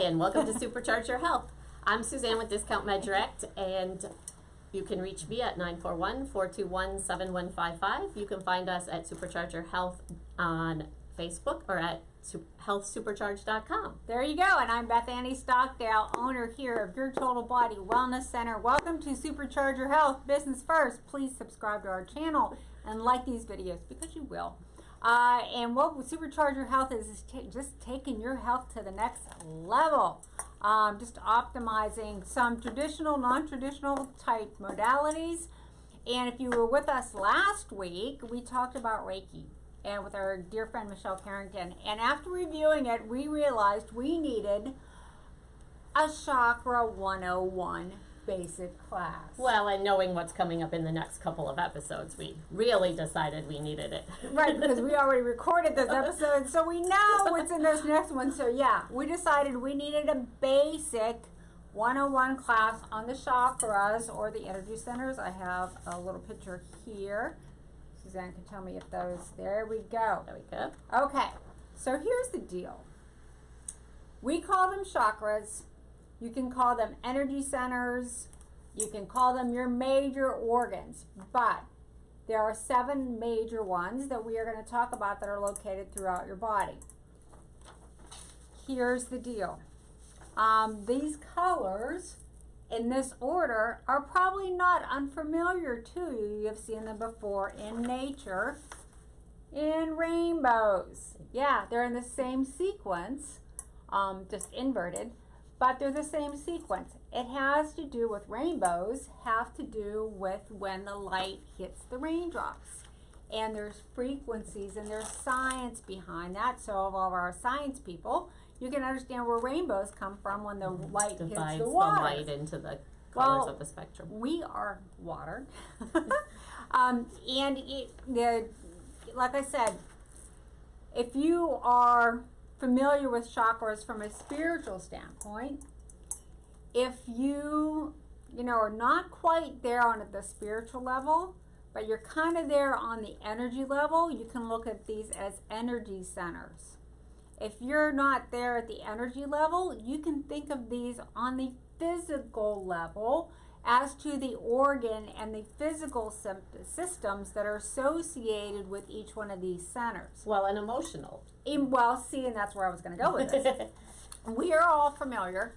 and welcome to Supercharge Your Health. I'm Suzanne with Discount Med Direct, and you can reach me at 941-421-7155. You can find us at Supercharge Your Health on Facebook or at healthsupercharge.com. There you go, and I'm Beth Annie Stockdale, owner here of Your Total Body Wellness Center. Welcome to Supercharge Your Health, Business First. Please subscribe to our channel and like these videos because you will. And what Supercharge Your Health is just taking your health to the next level. Just optimizing some traditional, non-traditional type modalities. And if you were with us last week, we talked about Reiki and with our dear friend Michelle Carrington. And after reviewing it, we realized we needed a Chakra 101 basic class. Well, and knowing what's coming up in the next couple of episodes, we really decided we needed it. Right, because we already recorded this episode, so we know what's in this next one. So yeah, we decided we needed a basic 101 class on the chakras or the energy centers. I have a little picture here. Suzanne can tell me if those, there we go. There we go. Okay, so here's the deal. We call them chakras. You can call them energy centers. You can call them your major organs. But there are 7 major ones that we are going to talk about that are located throughout your body. Here's the deal. These colors in this order are probably not unfamiliar to you. You've seen them before in nature, in rainbows. Yeah, they're in the same sequence, just inverted. But they're the same sequence. It has to do with rainbows, have to do with when the light hits the raindrops. And there's frequencies and there's science behind that. So all of our science people, you can understand where rainbows come from when the light hits the water. The light into the colors of the spectrum. We are water. Like I said, if you are familiar with chakras from a spiritual standpoint, if you are not quite there on the spiritual level, but you're kind of there on the energy level, you can look at these as energy centers. If you're not there at the energy level, you can think of these on the physical level as to the organ and the physical systems that are associated with each one of these centers. Well, and emotional. Well, see, and that's where I was going to go with this. We are all familiar.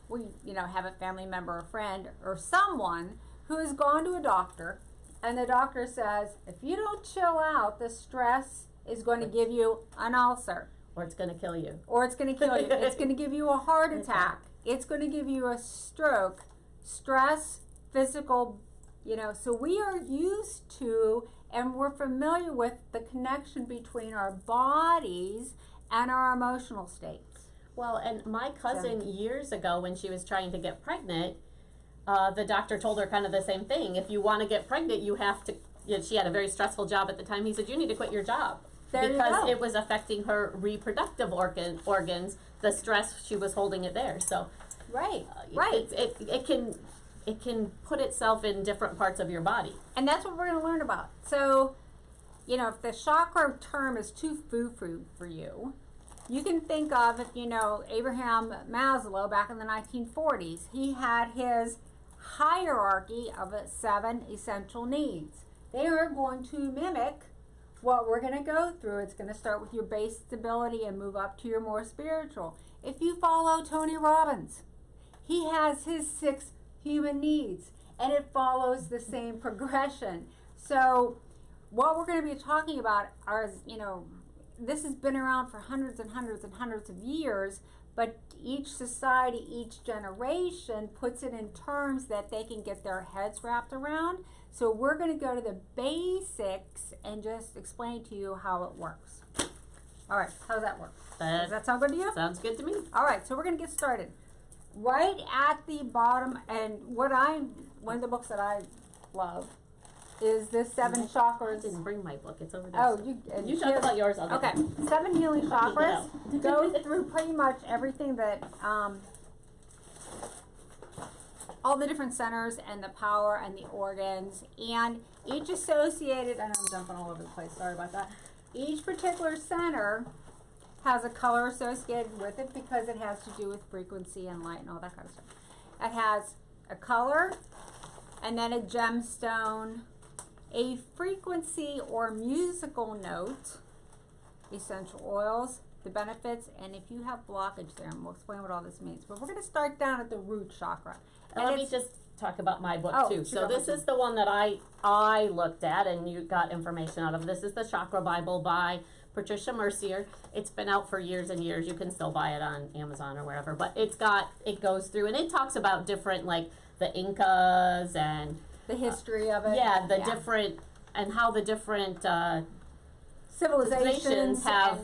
We, have a family member, a friend, or someone who has gone to a doctor, and the doctor says, if you don't chill out, the stress is going to give you an ulcer. Or it's going to kill you. Or it's going to kill you. It's going to give you a heart attack. It's going to give you a stroke. Stress, physical, so we are used to and we're familiar with the connection between our bodies and our emotional states. Well, and my cousin years ago when she was trying to get pregnant, the doctor told her kind of the same thing. If you want to get pregnant, you have to, she had a very stressful job at the time. He said, you need to quit your job. Because it was affecting her reproductive organs, the stress she was holding it there. So, right. It can put itself in different parts of your body, and that's what we're going to learn about. So, if the chakra term is too foo-foo for you, you can think of Abraham Maslow back in the 1940s. He had his hierarchy of 7 essential needs. They are going to mimic what we're going to go through. It's going to start with your base stability and move up to your more spiritual. If you follow Tony Robbins, he has his 6 human needs, and it follows the same progression. So what we're going to be talking about are, this has been around for hundreds and hundreds and hundreds of years, but each society, each generation puts it in terms that they can get their heads wrapped around. So we're going to go to the basics and just explain to you how it works. All right, how does that work? Does that sound good to you? Sounds good to me. All right, so we're going to get started. Right at the bottom, and one of the books that I love is this 7 chakras. I didn't bring my book. It's over there. Oh, you talk about yours. Okay, 7 healing chakras go through pretty much everything that all the different centers and the power and the organs, and each associated. And I'm jumping all over the place. Sorry about that. Each particular center has a color associated with it because it has to do with frequency and light and all that kind of stuff. It has a color and then a gemstone, a frequency or musical note, essential oils, the benefits, and if you have blockage there, and we'll explain what all this means. But we're going to start down at the root chakra. And let me just talk about my book too. Sure, So this is the one that I looked at and you got information out of. This is the Chakra Bible by Patricia Mercier. It's been out for years and years. You can still buy it on Amazon or wherever. But it goes through and it talks about different, like the Incas and the history of it. Yeah, different, and how the different civilizations have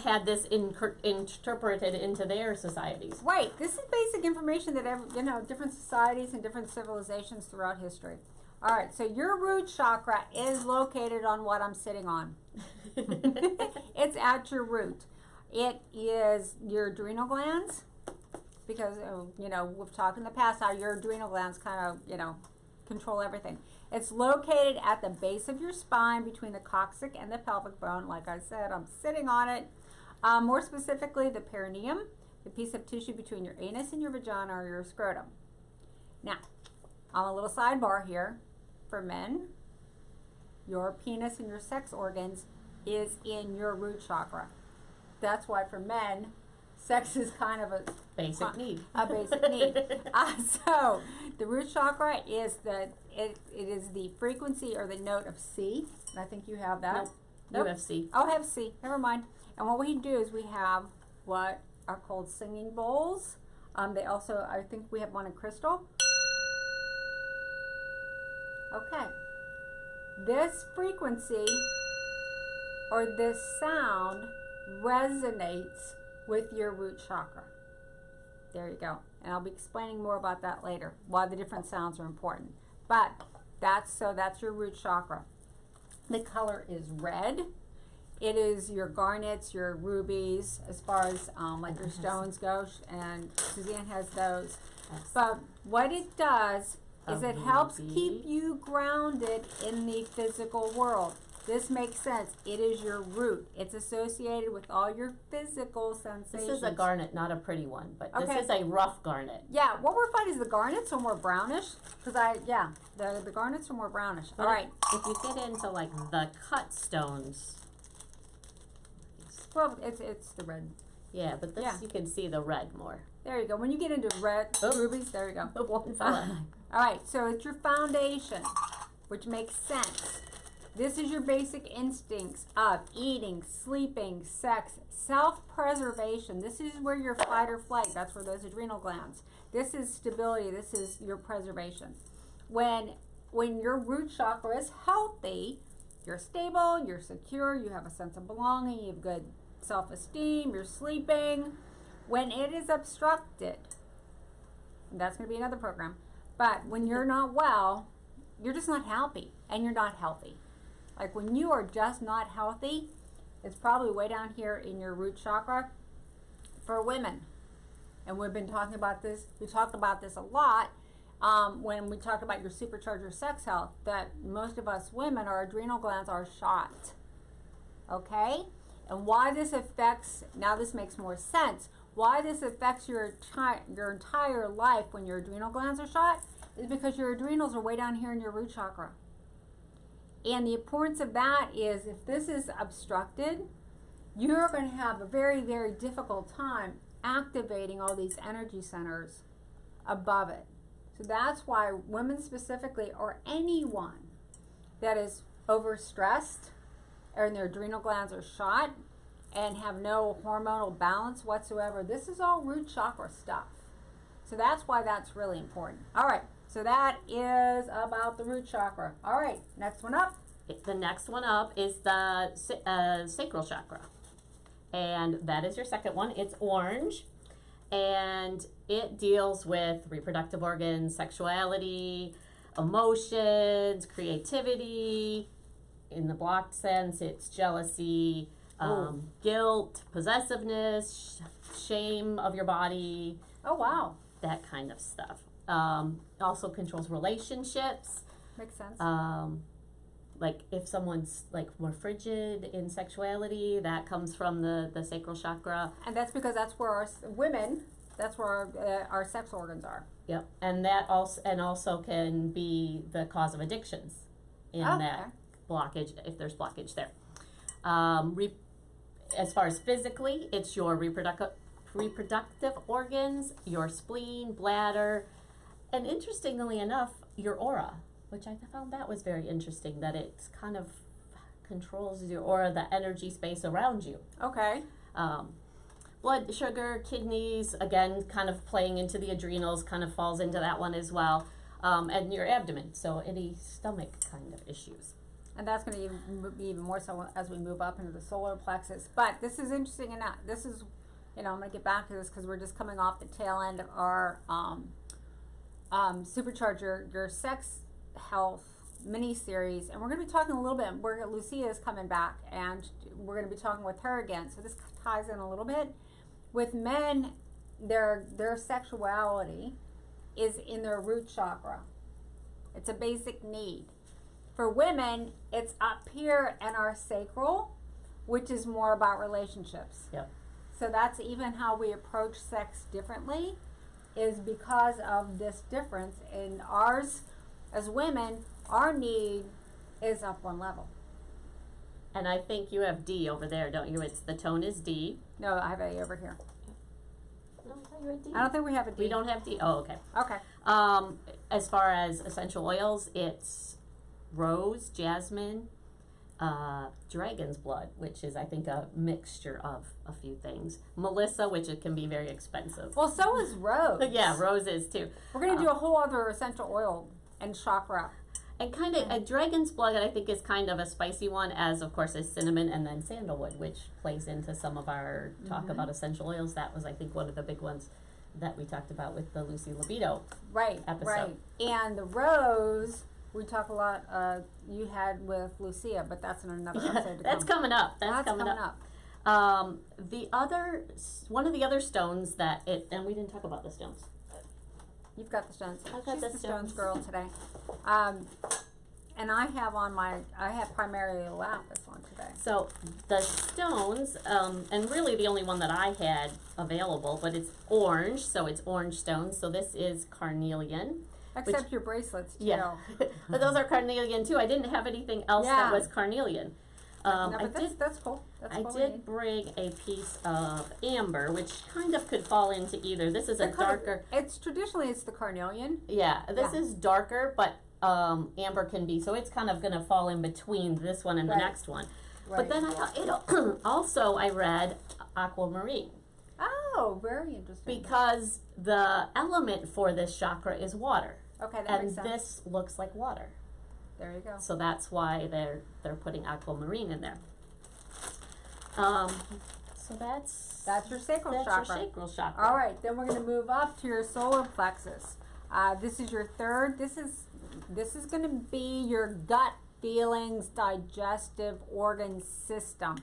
had this interpreted into their societies. Right. This is basic information that different societies and different civilizations throughout history. All right. So your root chakra is located on what I'm sitting on. It's at your root. It is your adrenal glands, because we've talked in the past how your adrenal glands kind of control everything. It's located at the base of your spine between the coccyx and the pelvic bone. Like I said, I'm sitting on it. More specifically, the perineum, the piece of tissue between your anus and your vagina or your scrotum. Now, on a little sidebar here, for men, your penis and your sex organs is in your root chakra. That's why for men, sex is kind of a basic need. A basic need. So the root chakra is it is the frequency or the note of C. And I think you have that. Nope. You have C. Oh, I have C. Never mind. And what we do is we have what are called singing bowls. They also, I think we have one in crystal. Okay. This frequency or this sound resonates with your root chakra. There you go. And I'll be explaining more about that later, why the different sounds are important. But that's your root chakra. The color is red. It is your garnets, your rubies, as far as like your stones go, and Suzanne has those. But what it does is it helps keep you grounded in the physical world. This makes sense. It is your root. It's associated with all your physical sensations. This is a garnet, not a pretty one, but this is a rough garnet. Yeah, what we're finding is the garnets are more brownish. The garnets are more brownish. But all right. If you get into like the cut stones. Well, it's the red. Yeah, but this you can see the red more. There you go. When you get into red rubies, there you go. All right, so it's your foundation, which makes sense. This is your basic instincts of eating, sleeping, sex, self-preservation. This is where your fight or flight, that's where those adrenal glands. This is stability, this is your preservation. When your root chakra is healthy, you're stable, you're secure, you have a sense of belonging, you have good self-esteem, you're sleeping. When it is obstructed, that's going to be another program, but when you're not well, you're just not happy, and you're not healthy. Like when you are just not healthy, it's probably way down here in your root chakra for women. And we've been talking about this, we talked about this a lot when we talked about your supercharger sex health, that most of us women, our adrenal glands are shot. Okay? And why this affects, now this makes more sense, why this affects your entire life when your adrenal glands are shot is because your adrenals are way down here in your root chakra. And the importance of that is if this is obstructed, you're going to have a very, very difficult time activating all these energy centers above it. So that's why women specifically, or anyone that is overstressed or their adrenal glands are shot and have no hormonal balance whatsoever, this is all root chakra stuff. So that's why that's really important. All right, so that is about the root chakra. All right, next one up. The next one up is the sacral chakra. And that is your second one. It's orange. And it deals with reproductive organs, sexuality, emotions, creativity. In the blocked sense, it's jealousy, guilt, possessiveness, shame of your body. Oh, wow. That kind of stuff. Also controls relationships. Makes sense. like if someone's like more frigid in sexuality, that comes from the sacral chakra. And that's because that's where that's where our sex organs are. Yep, and that also can be the cause of addictions in that blockage, if there's blockage there. As far as physically, it's your reproductive organs, your spleen, bladder, and interestingly enough, your aura, which I found that was very interesting, that it kind of controls your aura, the energy space around you. Okay. Blood sugar, kidneys, again, kind of playing into the adrenals, kind of falls into that one as well. And your abdomen, so any stomach kind of issues. And that's going to be even more so as we move up into the solar plexus. But this is interesting enough. This is, I'm going to get back to this because we're just coming off the tail end of our Supercharge your sex health mini series, and we're going to be talking a little bit. Lucia is coming back, and we're going to be talking with her again. So this ties in a little bit. With men, their sexuality is in their root chakra. It's a basic need. For women, it's up here in our sacral, which is more about relationships. Yep. So that's even how we approach sex differently, is because of this difference in ours. As women, our need is up one level. And I think you have D over there, don't you? The tone is D. No, I have A over here. No, I thought you had D. I don't think we have a D. We don't have D. Oh, okay. Okay. As far as essential oils, it's rose, jasmine, dragon's blood, which is, I think, a mixture of a few things. Melissa, which it can be very expensive. Well, so is rose. Yeah, rose is too. We're going to do a whole other essential oil and chakra. And kind of a dragon's blood, I think, is kind of a spicy one, as of course is cinnamon, and then sandalwood, which plays into some of our talk about essential oils. That was, I think, one of the big ones that we talked about with the Lucy Libido episode. Right. And the rose, we talk a lot, you had with Lucia, but that's in another episode to that's come. coming up. That's coming up. One of the other stones and we didn't talk about the stones. You've got the stones. I've got She's the the stones stones girl today. And I have primarily a lapis on today. So the stones, and really the only one that I had available, but it's orange, so it's orange stones. So this is carnelian. Except your bracelets, too. Yeah, but those are carnelian too. I didn't have anything else that was carnelian. That's cool. I did bring a piece of amber, which kind of could fall into either. This is a darker. It's traditionally the carnelian. Yeah, this is darker, but amber can be. So it's kind of going to fall in between this one and the next one. Right. But then I thought also I read aquamarine. Oh, very interesting. Because the element for this chakra is water. Okay, that makes sense. And this looks like water. There you go. So that's why they're putting aquamarine in there. So that's your sacral chakra. That's your sacral chakra. All right, then we're going to move up to your solar plexus. This is your third. This is going to be your gut feelings, digestive organ system.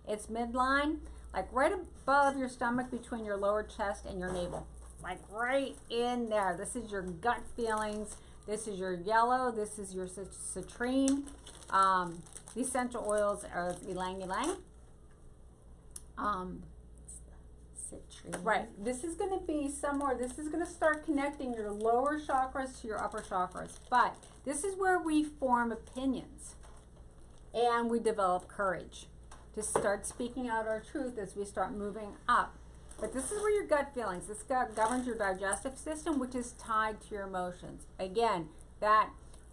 It's midline, like right above your stomach, between your lower chest and your navel, like right in there. This is your gut feelings. This is your yellow. This is your citrine. The essential oils are ylang ylang. Citrine. Right. This is going to be somewhere. This is going to start connecting your lower chakras to your upper chakras. But this is where we form opinions, and we develop courage to start speaking out our truth as we start moving up. But this is where your gut feelings, this governs your digestive system, which is tied to your emotions. Again,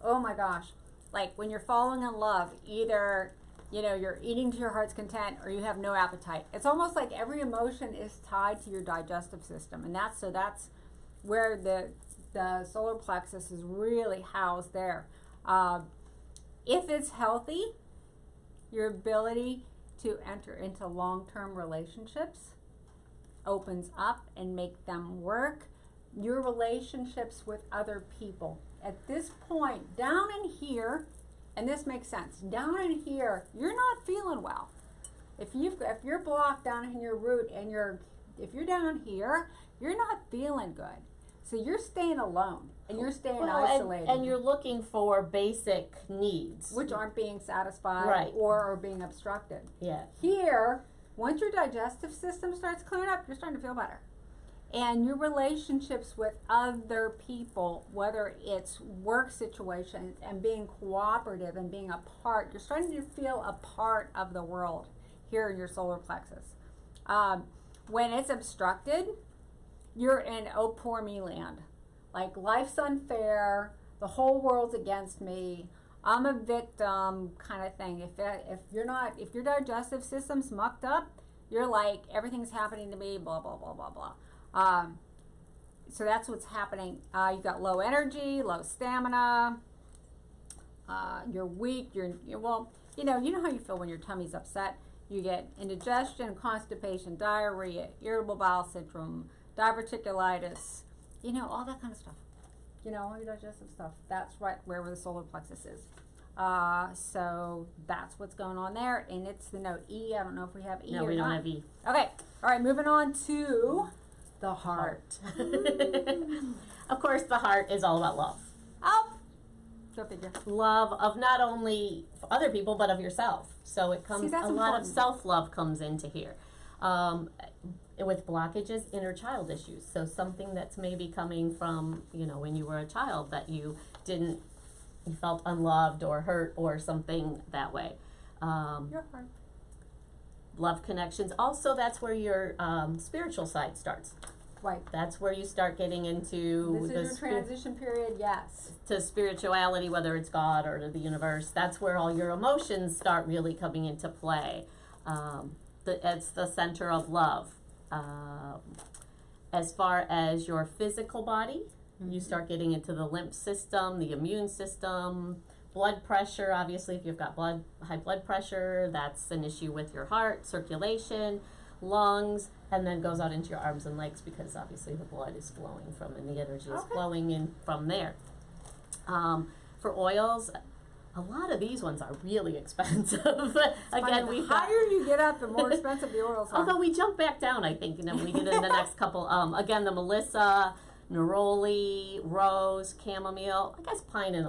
oh my gosh, like when you're falling in love, either, you're eating to your heart's content or you have no appetite. It's almost like every emotion is tied to your digestive system. And that's where the solar plexus is really housed there. If it's healthy, your ability to enter into long-term relationships opens up and make them work. Your relationships with other people. At this point, down in here, and this makes sense, down in here, you're not feeling well. If you're blocked down in your root and if you're down here, you're not feeling good. So you're staying alone and you're staying Well, isolated. and you're looking for basic needs. which aren't being satisfied Right. or are being obstructed. Yeah. Here, once your digestive system starts clearing up, you're starting to feel better. And your relationships with other people, whether it's work situations and being cooperative and being a part, you're starting to feel a part of the world here in your solar plexus. When it's obstructed, you're in oh poor me land. Like life's unfair, the whole world's against me, I'm a victim kind of thing. If your digestive system's mucked up, you're like everything's happening to me, blah blah blah blah blah. So that's what's happening. You've got low energy, low stamina. You're weak. Well, you know how you feel when your tummy's upset. You get indigestion, constipation, diarrhea, irritable bowel syndrome, diverticulitis. All that kind of stuff. All your digestive stuff. That's right where the solar plexus is. So that's what's going on there, and it's the note E. I don't know if we have E. No, or we don't not. have E. Okay. All right. Moving on to the heart. Of course, the heart is all about love. Oh, go figure. Love of not only other people, but of yourself. So it comes, that's a lot of important. self-love comes into here. With blockages, inner child issues. So something that's maybe coming from, when you were a child that you felt unloved or hurt or something that way. Your heart. Love connections. Also, that's where your spiritual side starts. Right. That's where you start getting into This is your transition period, yes. to spirituality, whether it's God or the universe. That's where all your emotions start really coming into play. It's the center of love. As far as your physical body, you start getting into the lymph system, the immune system, blood pressure. Obviously, if you've got high blood pressure, that's an issue with your heart, circulation, lungs, and then goes out into your arms and legs because obviously the blood is flowing from and the energy is flowing in from there. For oils, a lot of these ones are really expensive. Again, the higher you get up, the more expensive the oils are. Although we jump back down, I think, when we get in the next couple. Again, the Melissa, Neroli, Rose, Chamomile. I guess pine and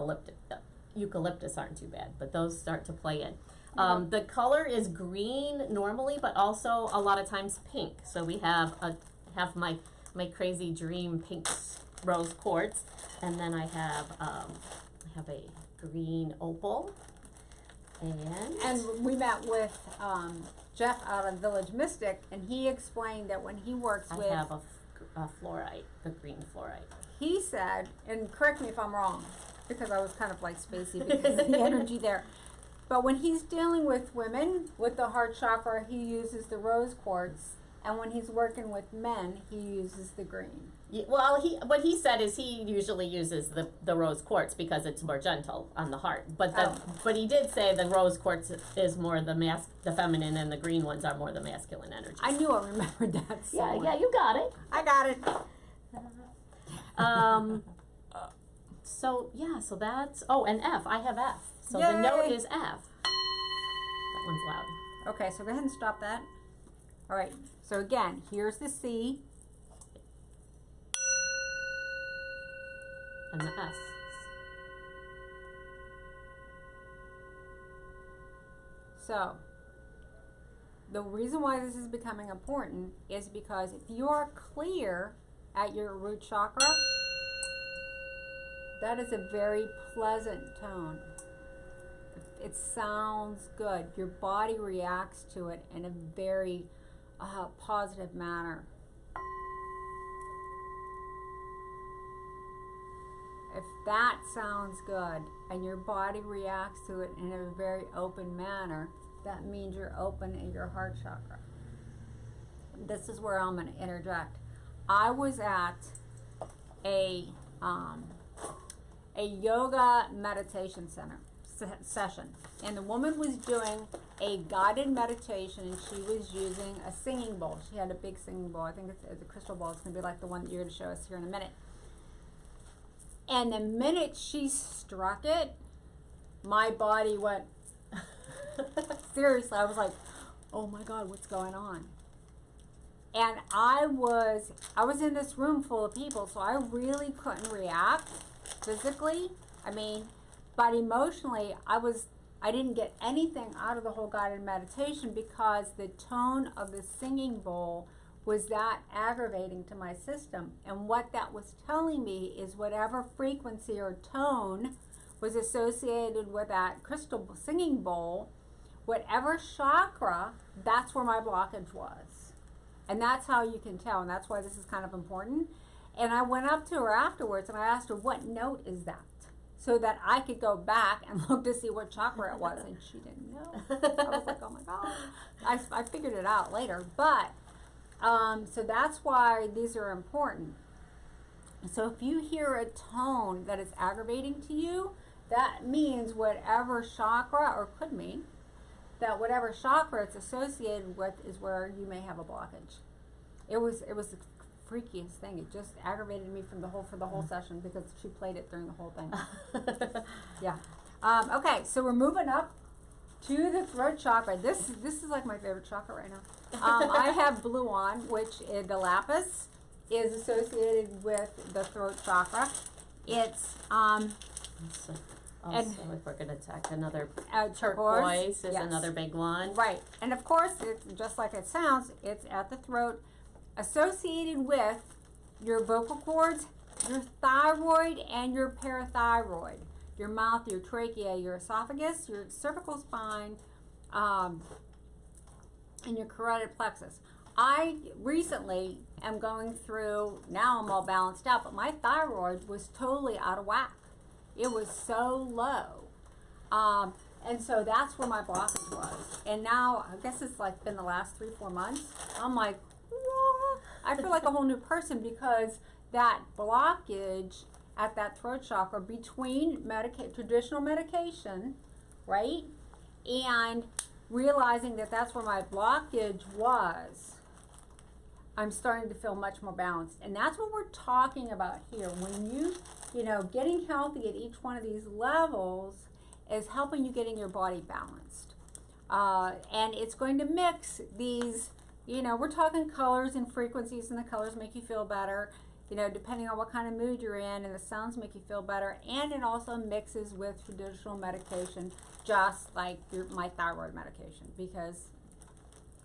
eucalyptus aren't too bad, but those start to play in. The color is green normally, but also a lot of times pink. So we have my crazy dream pink rose quartz, and then I have a green opal, and we met with Jeff out of Village Mystic, and he explained that when he works with, I have a fluorite, the green fluorite. He said, and correct me if I'm wrong, because I was kind of like spacey because of the energy there. But when he's dealing with women with the heart chakra, he uses the rose quartz, and when he's working with men, he uses the green. Yeah, well, what he said is he usually uses the rose quartz because it's more gentle on the heart. But but he did say the rose quartz is more the feminine, and the green ones are more the masculine energy. I knew I remembered that. Yeah, you got it. I got it. So that's and F. I have F. So Yay. the note is F. That one's loud. Okay, so go ahead and stop that. All right. So again, here's the C. And the S. So, the reason why this is becoming important is because if you are clear at your root chakra, that is a very pleasant tone. It sounds good. Your body reacts to it in a very positive manner. If that sounds good and your body reacts to it in a very open manner, that means you're open in your heart chakra. This is where I'm going to interject. I was at a yoga meditation session, and the woman was doing a guided meditation, and she was using a singing bowl. She had a big singing bowl. I think it's a crystal bowl. It's going to be like the one that you're going to show us here in a minute. And the minute she struck it, my body went, seriously, I was like, oh my God, what's going on? And I was in this room full of people, so I really couldn't react physically. I mean, but emotionally, I didn't get anything out of the whole guided meditation because the tone of the singing bowl was that aggravating to my system. And what that was telling me is whatever frequency or tone was associated with that crystal singing bowl, whatever chakra, that's where my blockage was. And that's how you can tell, and that's why this is kind of important. And I went up to her afterwards and I asked her, what note is that? So that I could go back and look to see what chakra it was. And she didn't know. I was like, oh my God. I figured it out later. But, so that's why these are important. So if you hear a tone that is aggravating to you, that means whatever chakra, or could mean, that whatever chakra it's associated with is where you may have a blockage. It was the freakiest thing. It just aggravated me for the whole session because she played it during the whole thing. Yeah. Okay, so we're moving up to the throat chakra. This is like my favorite chakra right now. I have blue on, which is the lapis is associated with the throat chakra. It's Also, if we're going to attack another turquoise turquoise is another big one. Right. And of course, it's just like it sounds, it's at the throat, associated with your vocal cords, your thyroid, and your parathyroid. Your mouth, your trachea, your esophagus, your cervical spine, and your carotid plexus. I recently am going through, now I'm all balanced out, but my thyroid was totally out of whack. It was so low. And so that's where my blockage was. And now, I guess it's like been the last 3-4 months. I'm like, whoa. I feel like a whole new person because that blockage at that throat chakra between traditional medication, right? And realizing that that's where my blockage was, I'm starting to feel much more balanced. And that's what we're talking about here. When you know, getting healthy at each one of these levels is helping you getting your body balanced. And it's going to mix these, you know, we're talking colors and frequencies, and the colors make you feel better, you know, depending on what kind of mood you're in, and the sounds make you feel better. And it also mixes with traditional medication, just like my thyroid medication, because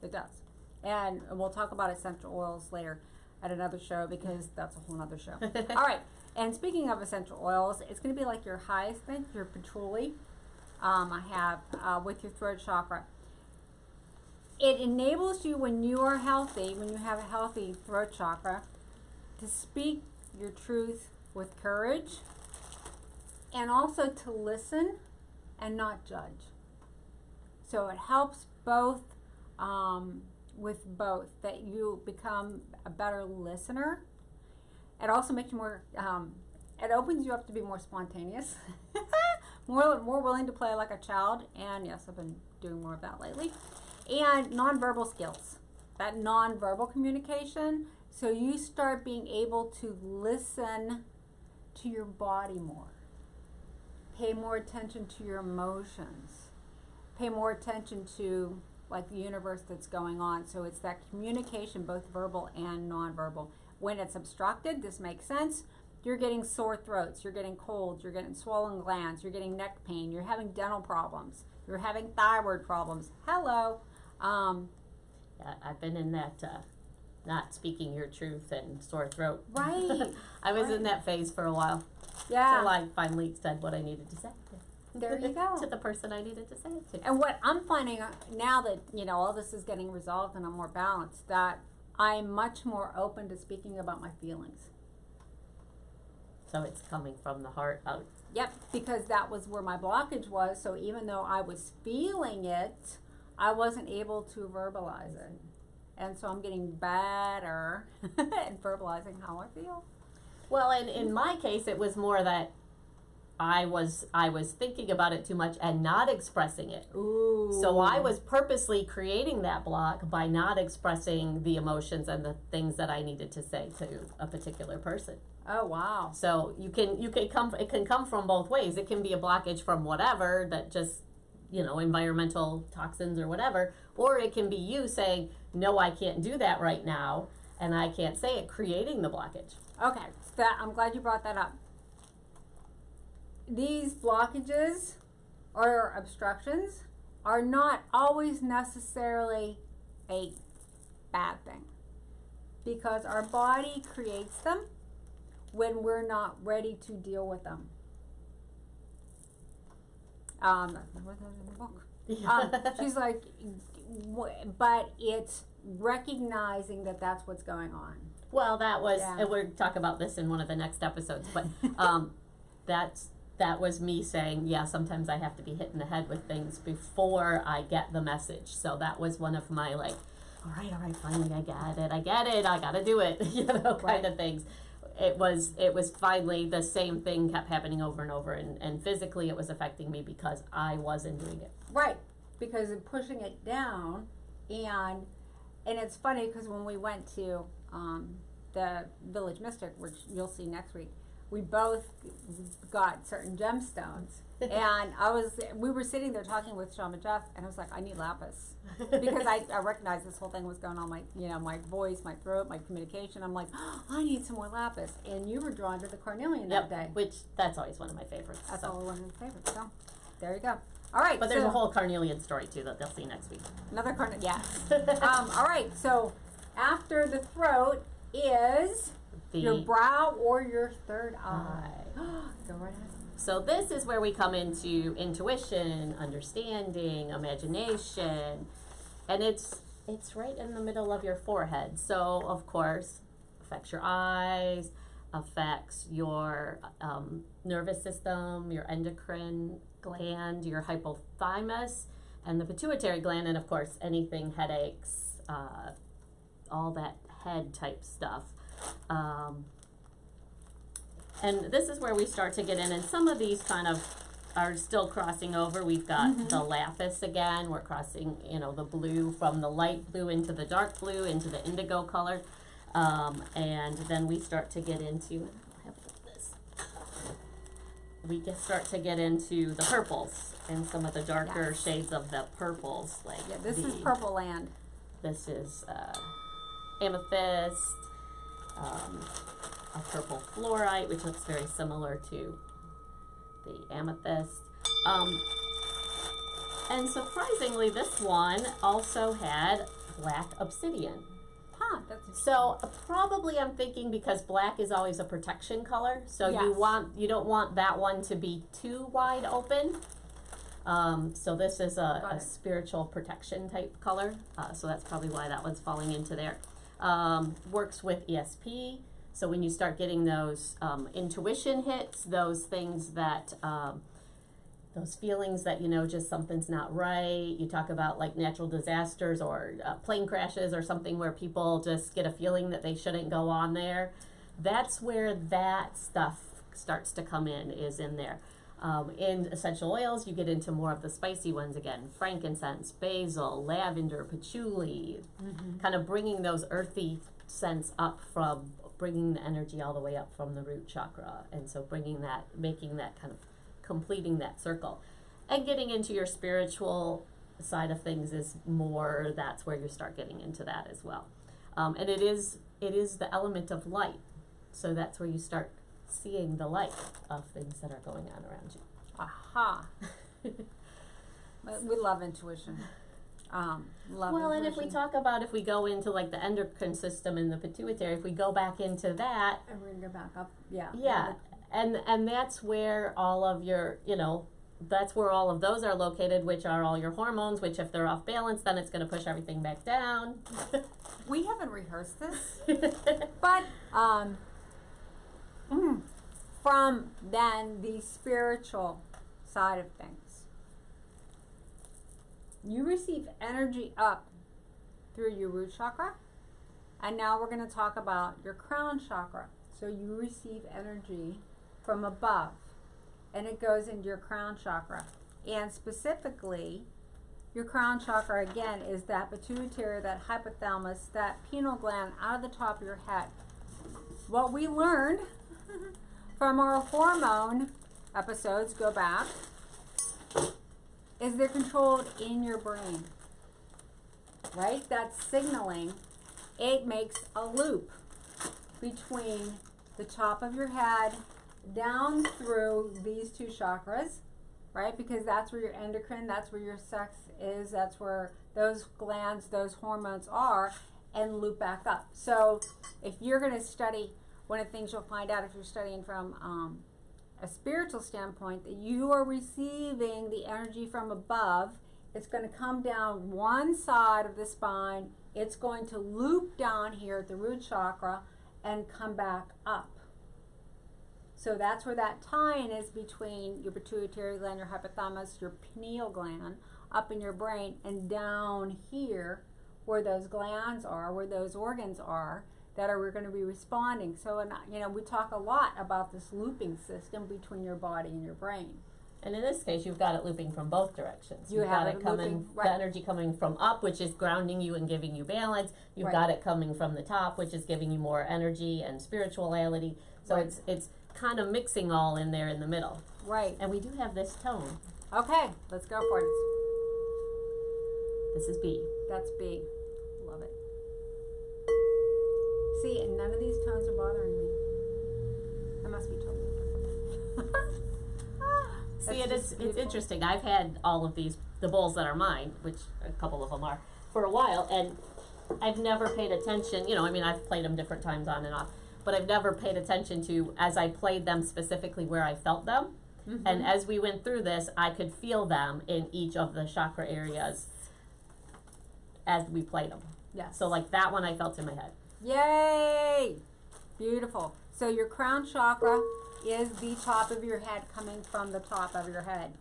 it does. And we'll talk about essential oils later at another show, because that's a whole other show. All right. And speaking of essential oils, it's going to be like your hyacinth, your patchouli. I have with your throat chakra. It enables you, when you are healthy, when you have a healthy throat chakra, to speak your truth with courage, and also to listen and not judge. So it helps both, with both, that you become a better listener. It also makes you more, it opens you up to be more spontaneous, more willing to play like a child, and yes, I've been doing more of that lately. And nonverbal skills, that nonverbal communication, so you start being able to listen to your body more, pay more attention to your emotions, pay more attention to like the universe that's going on. So it's that communication, both verbal and nonverbal. When it's obstructed, this makes sense. You're getting sore throats, you're getting colds, you're getting swollen glands, you're getting neck pain, you're having dental problems, you're having thyroid problems. Hello. Yeah, I've been in that not speaking your truth and sore throat. Right. I was in that phase for a while. Yeah. Till I finally said what I needed to say. There you go. To the person I needed to say it to. And what I'm finding now that, you know, all this is getting resolved and I'm more balanced, that I'm much more open to speaking about my feelings. So it's coming from the heart out. Yep, because that was where my blockage was. So even though I was feeling it, I wasn't able to verbalize it. And so I'm getting better at verbalizing how I feel. Well, and in my case, it was more that I was thinking about it too much and not expressing it. Ooh. So I was purposely creating that block by not expressing the emotions and the things that I needed to say to a particular person. Oh wow. So it can come from both ways. It can be a blockage from whatever that just environmental toxins or whatever, or it can be you saying, no, I can't do that right now, and I can't say it, creating the blockage. Okay, so I'm glad you brought that up. These blockages or obstructions are not always necessarily a bad thing, because our body creates them when we're not ready to deal with them. Where's that in the book? She's like, but it's recognizing that that's what's going on. Well, that was, and we'll talk about this in one of the next episodes, but that was me saying, sometimes I have to be hit in the head with things before I get the message. So that was one of my all right, finally I get it, I gotta do it, kind of things. It was finally the same thing kept happening over and over, and physically it was affecting me because I wasn't doing it. Right, because of pushing it down, and it's funny because when we went to the Village Mystic, which you'll see next week, we both got certain gemstones. And we were sitting there talking with Shaman Jeff, and I was like, I need lapis. Because I recognized this whole thing was going on, my voice, my throat, my communication. I'm like, I need some more lapis. And you were drawn to the carnelian that day. Which, that's always one of my favorites. That's always one of my favorites. So, there you go. All right. But there's a whole carnelian story, too, that they'll see next week. Another carnelian, yes. All right, so after the throat is your brow or your third eye. Go right ahead. So this is where we come into intuition, understanding, imagination, and it's right in the middle of your forehead. So of course, affects your eyes, affects your nervous system, your endocrine gland, your hypothalamus, and the pituitary gland, and of course anything headaches, all that head type stuff. And this is where we start to get in, and some of these kind of are still crossing over. We've got the lapis again. We're crossing, the blue from the light blue into the dark blue, into the indigo color. And then we start to get into, start to get into the purples and some of the darker shades of the purples. This is purple land. This is amethyst. A purple fluorite, which looks very similar to the amethyst. And surprisingly, this one also had black obsidian. So probably I'm thinking because black is always a protection color, so you don't want that one to be too wide open. So this is a spiritual protection type color, so that's probably why that one's falling into there. Works with ESP. So when you start getting those intuition hits, those things that, those feelings that, just something's not right. You talk about like natural disasters or plane crashes or something where people just get a feeling that they shouldn't go on there. That's where that stuff starts to come in, is in there. In essential oils, you get into more of the spicy ones again. Frankincense, basil, lavender, patchouli, kind of bringing those earthy scents up from, bringing the energy all the way up from the root chakra. And so bringing that, making that kind of, completing that circle. And getting into your spiritual side of things is more, that's where you start getting into that as well. And it is the element of light. So that's where you start seeing the light of things that are going on around you. Aha. We love intuition. And if we talk about, if we go into like the endocrine system and the pituitary, if we go back into that, and we're gonna go back up, and that's where all of your, that's where all of those are located, which are all your hormones, which if they're off balance, then it's going to push everything back down. We haven't rehearsed this, but from then the spiritual side of things, you receive energy up through your root chakra, and now we're going to talk about your crown chakra. So you receive energy from above, and it goes into your crown chakra. And specifically, your crown chakra, again, is that pituitary, that hypothalamus, that pineal gland out of the top of your head. What we learned from our hormone episodes, go back, is they're controlled in your brain, right? That's signaling. It makes a loop between the top of your head down through these two chakras, right? Because that's where your endocrine, that's where your sex is, that's where those glands, those hormones are, and loop back up. So if you're going to study, one of the things you'll find out if you're studying from a spiritual standpoint, that you are receiving the energy from above. It's going to come down one side of the spine. It's going to loop down here at the root chakra and come back up. So that's where that tie-in is between your pituitary gland, your hypothalamus, your pineal gland, up in your brain, and down here where those glands are, where those organs are, that are going to be responding. So, and, you know, we talk a lot about this looping system between your body and your brain. And in this case, you've got it looping from both directions. You You've have got it it coming, looping, right. the energy coming from up, which is grounding you and giving you balance. You've Right. got it coming from the top, which is giving you more energy and spirituality. So Right. it's kind of mixing all in there in the middle. Right. And we do have this tone. Okay, let's go for it. This is B. That's B. Love it. See, and none of these tones are bothering me. I must be totally different. See, That's it's just beautiful. interesting. I've had all of these, the bowls that are mine, which a couple of them are, for a while, and I've never paid attention. You know, I mean, I've played them different times on and off, but I've never paid attention to, as I played them, specifically where I felt them. Mm-hmm. And as we went through this, I could feel them in each of the chakra areas as we played them. Yes. So like that one I felt in my head. Yay! Beautiful. So your crown chakra is the top of your head, coming from the top of your head.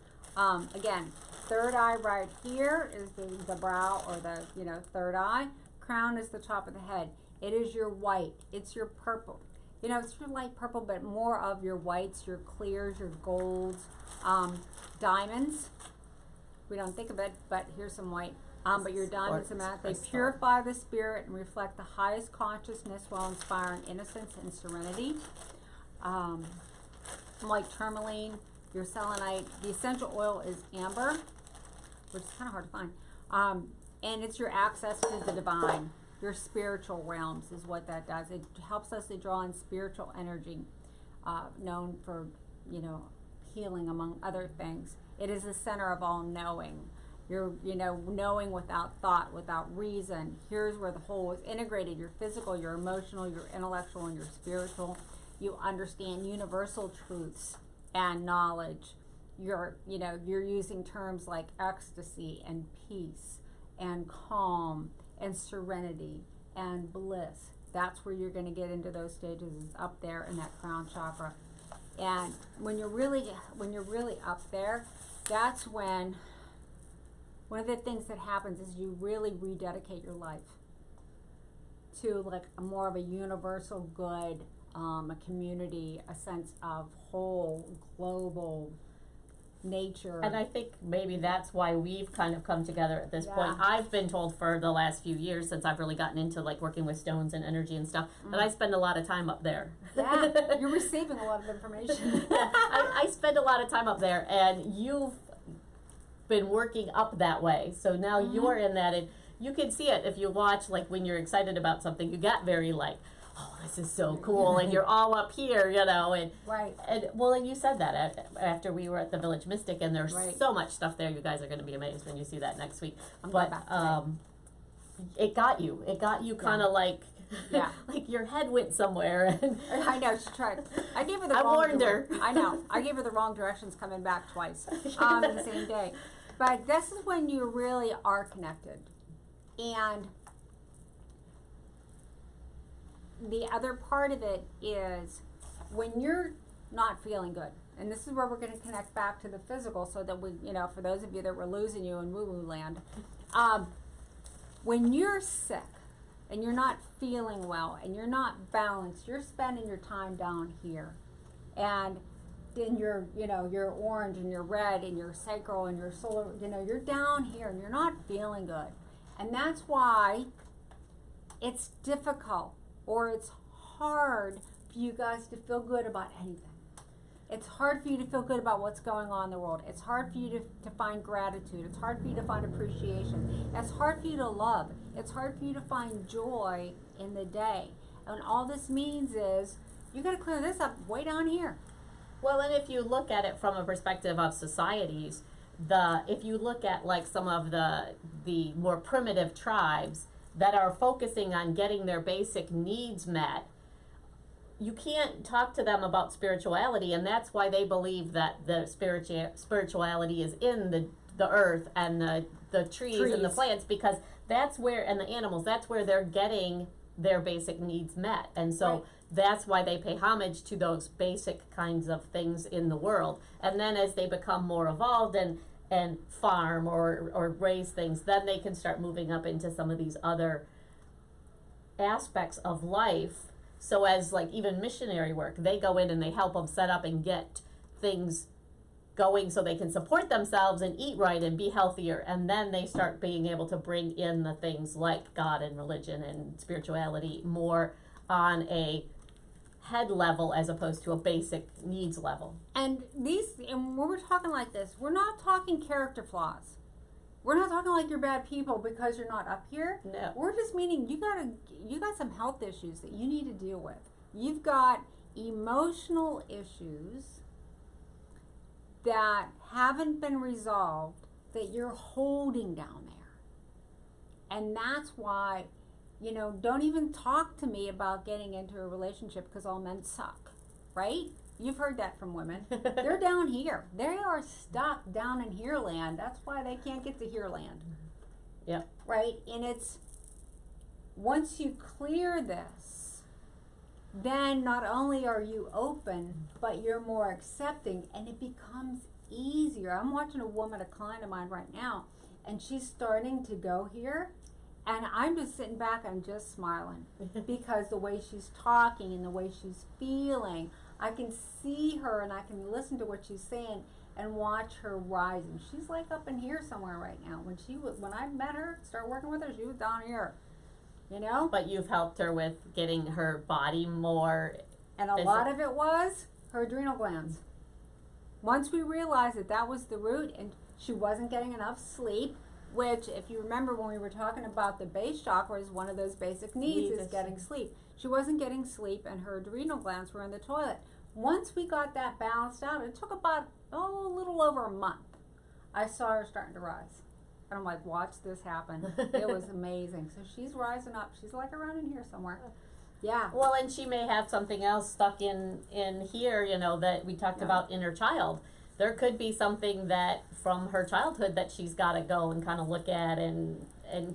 Again, third eye right here is the brow, or the, you know, third eye. Crown is the top of the head. It is your white. It's your purple. You know, it's your light purple, but more of your whites, your clears, your golds, diamonds. We don't think of it, but here's some white. But your diamonds and that, they Crystal. purify the spirit and reflect the highest consciousness while inspiring innocence and serenity. Like tourmaline, your selenite. The essential oil is amber, which is kind of hard to find. And it's your access to the divine. Your spiritual realms is what that does. It helps us to draw in spiritual energy, known for, you know, healing among other things. It is the center of all knowing. You're, you know, knowing without thought, without reason. Here's where the whole is integrated. Your physical, your emotional, your intellectual, and your spiritual. You understand universal truths and knowledge. You're, you know, you're using terms like ecstasy and peace and calm and serenity and bliss. That's where you're going to get into those stages, is up there in that crown chakra. And when you're really up there, that's when one of the things that happens is you really rededicate your life to like a more of a universal good, a community, a sense of whole, global nature. And I think maybe that's why we've kind of come together at this point. Yeah. I've been told for the last few years, since I've really gotten into like working with stones and energy and stuff, that I spend a lot of time up there. Yeah, you're receiving a lot of information. I spend a lot of time up there, and you've been working up that way. So now you're in that, and you can see it if you watch, like when you're excited about something, you get very like, oh, this is so cool, and you're all up here, you know, and Right. and well, and you said that after we were at the Village Mystic, and there's Right. so much stuff there. You guys are going to be amazed when you see that next week. I'm But going back it got you kind of like, Yeah. like your head went somewhere. And I know, she tried. I gave her the I wrong warned her. I know. I gave her the wrong directions coming back twice in the same day. But this is when you really are connected. And the other part of it is when you're not feeling good. And this is where we're going to connect back to the physical, so that we, you know, for those of you that were losing you in woo-woo land, when you're sick and you're not feeling well and you're not balanced, you're spending your time down here. And in your, you know, your orange and your red and your sacral and your solar, you know, you're down here and you're not feeling good. And that's why it's difficult, or it's hard for you guys to feel good about anything. It's hard for you to feel good about what's going on in the world. It's hard for you to find gratitude. It's hard for you to find appreciation. It's hard for you to love. It's hard for you to find joy in the day. And all this means is you got to clear this up way down here. Well, and if you look at it from a perspective of societies, if you look at like some of the more primitive tribes that are focusing on getting their basic needs met, you can't talk to them about spirituality, and that's why they believe that the spirituality is in the earth and the trees and the plants, because that's where, and the animals, that's where they're getting their basic needs met. And so that's why they pay homage to those basic kinds of things in the world. And then as they become more evolved and farm or raise things, then they can start moving up into some of these other aspects of life. So as like even missionary work, they go in and they help them set up and get things going so they can support themselves and eat right and be healthier. And then they start being able to bring in the things like God and religion and spirituality more on a head level as opposed to a basic needs level. And when we're talking like this, we're not talking character flaws. We're not talking like you're bad people because you're not up here. No. We're just meaning you got some health issues that you need to deal with. You've got emotional issues that haven't been resolved that you're holding down there. And that's why, don't even talk to me about getting into a relationship because all men suck, right? You've heard that from women. They're down here. They are stuck down in here land. That's why they can't get to here land. Yeah. Right? And it's, once you clear this, then not only are you open, but you're more accepting, and it becomes easier. I'm watching a woman, a client of mine right now, and she's starting to go here, and I'm just sitting back and just smiling because the way she's talking and the way she's feeling, I can see her and I can listen to what she's saying and watch her rising. She's like up in here somewhere right now. When I met her, started working with her, she was down here. But you've helped her with getting her body more. And a lot of it was her adrenal glands. Once we realized that was the root, and she wasn't getting enough sleep, which, if you remember when we were talking about the base chakras, one of those basic needs is getting sleep. She wasn't getting sleep, and her adrenal glands were in the toilet. Once we got that balanced out, it took about, a little over a month. I saw her starting to rise. And I'm like, watch this happen. It was amazing. So she's rising up. She's like around in here somewhere. Yeah. Well, and she may have something else stuck in here, that we talked about inner child. There could be something that from her childhood that she's got to go and kind of look at and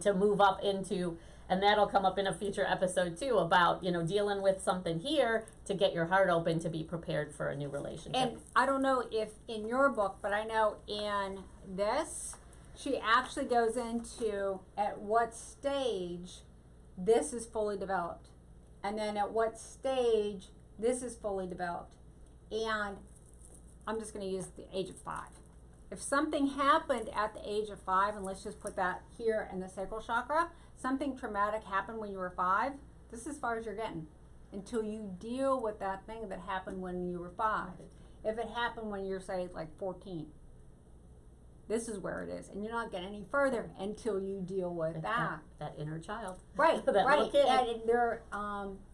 to move up into, and that'll come up in a future episode too about, dealing with something here to get your heart open to be prepared for a new relationship. And I don't know if in your book, but I know in this, she actually goes into at what stage this is fully developed. And then at what stage this is fully developed. And I'm just going to use the age of 5. If something happened at the age of 5, and let's just put that here in the sacral chakra, something traumatic happened when you were 5, this is as far as you're getting until you deal with that thing that happened when you were 5. If it happened when you're, say, like 14, this is where it is, and you're not getting any further until you deal with that inner child, right? that right. little kid. And they're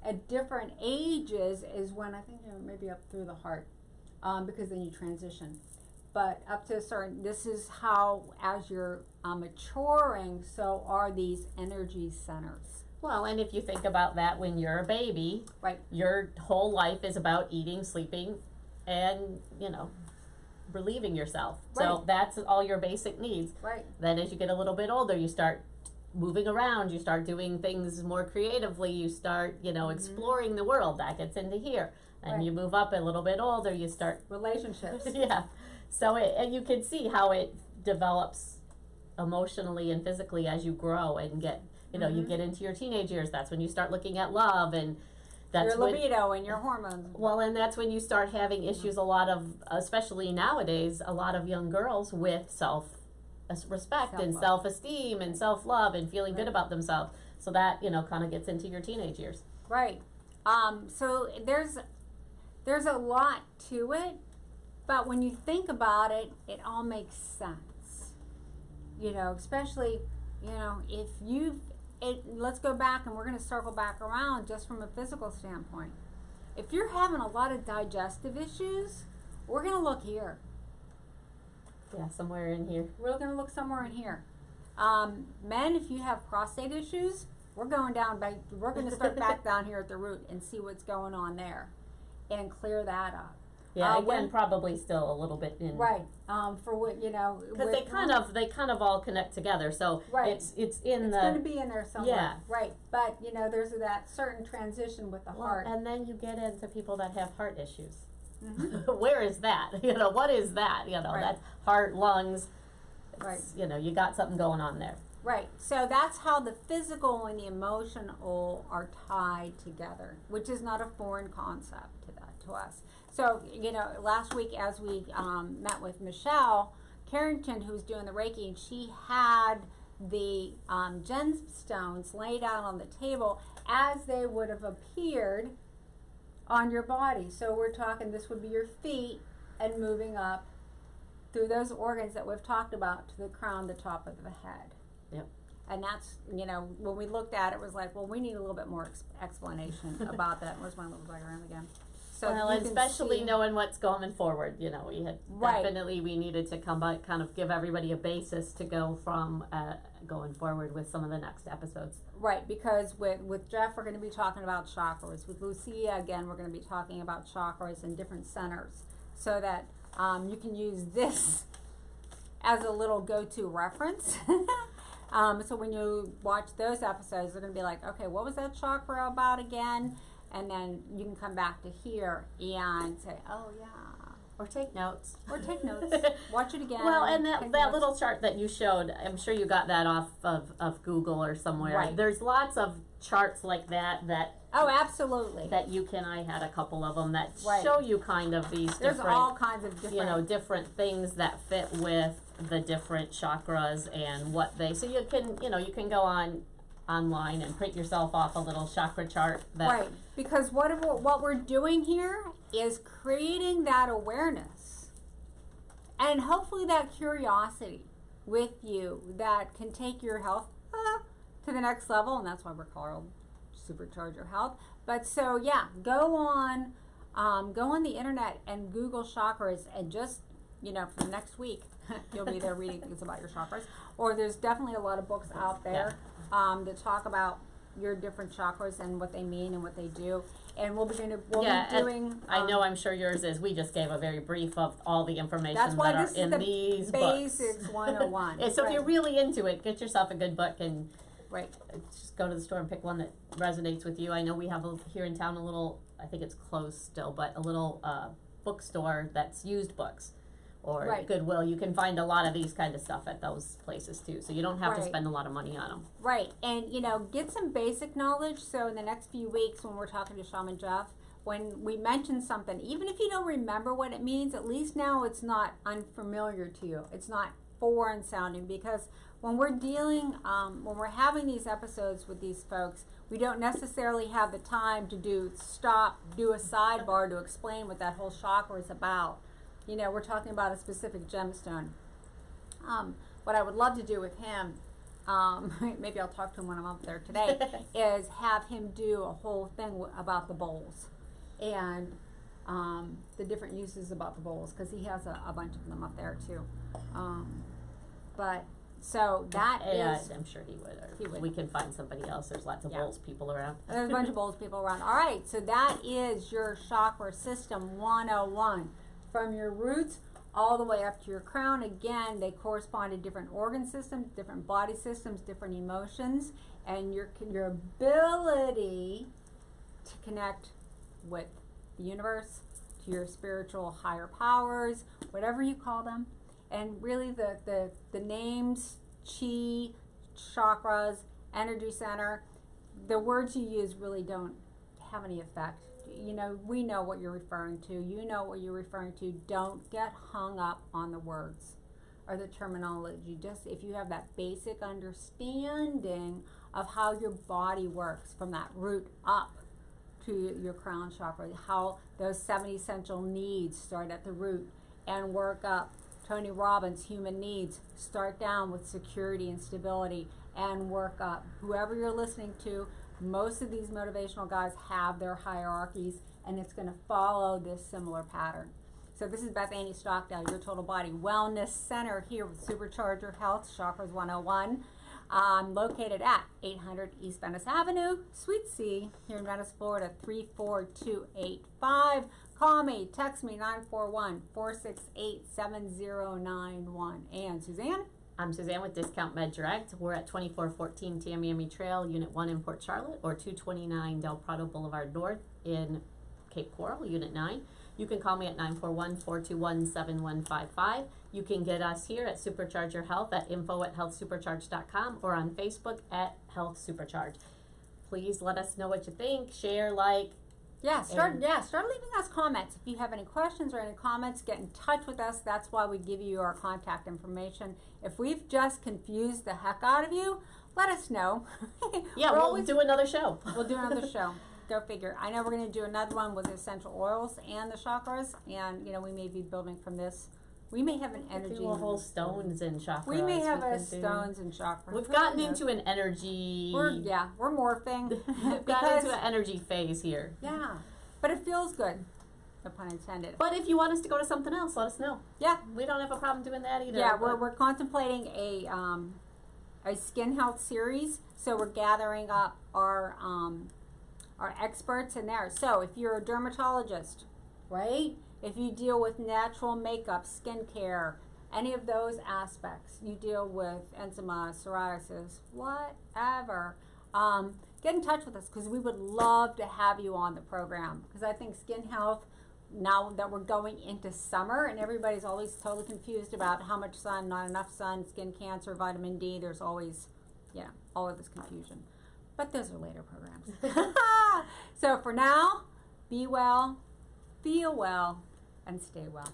at different ages is when I think maybe up through the heart, because then you transition. But up to a certain, this is how as you're maturing, so are these energy centers. Well, and if you think about that, when you're a baby, right, your whole life is about eating, sleeping, and relieving yourself. Right. So that's all your basic needs. Right. Then as you get a little bit older, you start moving around, you start doing things more creatively, you start, exploring the world. That gets into here. And you move up a little bit older, you start relationships. Yeah. So and you can see how it develops emotionally and physically as you grow and get, you get into your teenage years. That's when you start looking at love, and that's your libido and your hormones. Well, and that's when you start having issues, a lot of, especially nowadays, a lot of young girls with self-respect and self-esteem and self-love and feeling good about themselves. So that, kind of gets into your teenage years. Right. So there's a lot to it, But when you think about it, it all makes sense. You know, especially, you know, if let's go back and we're going to circle back around just from a physical standpoint. If you're having a lot of digestive issues, we're going to look here. Yeah, somewhere in here. We're going to look somewhere in here. Men, if you have prostate issues, we're going to start back down here at the root and see what's going on there and clear that up. Yeah, again, probably still a little bit in. Right. For what, you know. Because they kind of all connect together. So right. it's going to be in there somewhere. Yeah. Right. But, you know, there's that certain transition with the heart. And then you get into people that have heart issues. Mm-hmm. Where is that? You know, what is that? You know, that's heart, lungs. Right. You know, you got something going on there. Right. So that's how the physical and the emotional are tied together, which is not a foreign concept to us. So, you know, last week as we met with Michelle Carrington, who's doing the Reiki, and she had the gemstones laid out on the table as they would have appeared on your body. So we're talking, this would be your feet and moving up through those organs that we've talked about to the crown, the top of the head. Yep. And that's, you know, when we looked at it, it was like, well, we need a little bit more explanation about that. Where's my little diagram again? So well, and especially knowing what's going forward, you know, we had definitely, we needed to come by, kind of give everybody a basis to go from going forward with some of the next episodes. Right, because with Jeff, we're going to be talking about chakras. With Lucia, again, we're going to be talking about chakras and different centers, so that you can use this as a little go-to reference. So when you watch those episodes, they're going to be like, okay, what was that chakra about again? And then you can come back to here and say, oh, yeah. Or take notes. Watch it again. Well, and that little chart that you showed, I'm sure you got that off of Google or somewhere. Right. There's lots of charts like that. Oh, absolutely. That I had a couple of them that show you kind of these There's different, all kinds of different, you know, different things that fit with the different chakras and what they, so you can go online and print yourself off a little chakra chart. Right, because what we're doing here is creating that awareness and hopefully that curiosity with you that can take your health to the next level, and that's why we're called Supercharge Your Health. But so yeah, go on the internet and Google chakras, and just, you know, for the next week you'll be there reading things about your chakras. Or there's definitely a lot of books out there that talk about your different chakras and what they mean and what they do. And we'll be doing. I know, I'm sure yours is. We just gave a very brief of all the information that's why that this are in is the these Basics books. 101. And so if you're really into it, get yourself a good book and just go to the store and pick one that resonates with you. I know we have here in town a little, I think it's closed still, but a little bookstore that's used books. Or Goodwill. You can find a lot of these kind of stuff at those places too. So you don't have to spend a lot of money on them. Right. And, you know, get some basic knowledge. So in the next few weeks when we're talking to Shaman Jeff, when we mention something, even if you don't remember what it means, at least now it's not unfamiliar to you. It's not foreign sounding, because when we're dealing, when we're having these episodes with these folks, we don't necessarily have the time to do a sidebar to explain what that whole chakra is about. You know, we're talking about a specific gemstone. What I would love to do with him, maybe I'll talk to him when I'm up there today, is have him do a whole thing about the bowls and the different uses about the bowls, because he has a bunch of them up there too. But so that is, I'm sure he would. We can find somebody else. There's lots of bowls people around. There's a bunch of bowls people around. All right, so that is your chakra system 101. From your roots all the way up to your crown. Again, they correspond to different organ systems, different body systems, different emotions, and your ability to connect with the universe, to your spiritual higher powers, whatever you call them. And really the names, chi, chakras, energy center, the words you use really don't have any effect. You know, we know what you're referring to. You know what you're referring to. Don't get hung up on the words or the terminology. Just if you have that basic understanding of how your body works from that root up to your crown chakra, how those 7 essential needs start at the root and work up. Tony Robbins, Human Needs. Start down with security and stability and work up. Whoever you're listening to, most of these motivational guys have their hierarchies, and it's going to follow this similar pattern. So this is Beth Annie Stockdale, your Total Body Wellness Center here with Supercharger Health, Chakras 101. I'm located at 800 East Venice Avenue, Suite C, here in Venice, Florida, 34285. Call me, text me, 941-468-7091. And Suzanne? I'm Suzanne with Discount Med Direct. We're at 2414 Tamiami Trail, Unit 1 in Port Charlotte, or 229 Del Prado Boulevard North in Cape Coral, Unit 9. You can call me at 941-421-7155. You can get us here at Supercharger Health at info@healthsupercharge.com or on Facebook at Health Supercharge. Please let us know what you think. Share, like. Start leaving us comments. If you have any questions or any comments, get in touch with us. That's why we give you our contact information. If we've just confused the heck out of you, let us know. Yeah, we'll do another show. We'll do another show. Go figure. I know we're going to do another one with essential oils and the chakras, and we may be building from this. We may have an energy. Do a whole stones and chakras. We may have a stones and chakras. We've gotten into an energy. We're morphing. We've gotten into an energy phase here. Yeah, but it feels good. No pun intended. But if you want us to go to something else, let us know. Yeah, we don't have a problem doing that either. Yeah, we're contemplating a skin health series, so we're gathering up our experts in there. So if you're a dermatologist, right? If you deal with natural makeup, skincare, any of those aspects, you deal with eczema, psoriasis, whatever, get in touch with us because we would love to have you on the program. Because I think skin health, now that we're going into summer and everybody's always totally confused about how much sun, not enough sun, skin cancer, vitamin D, there's always, all of this confusion. But those are later programs. So for now, be well, feel well, and stay well.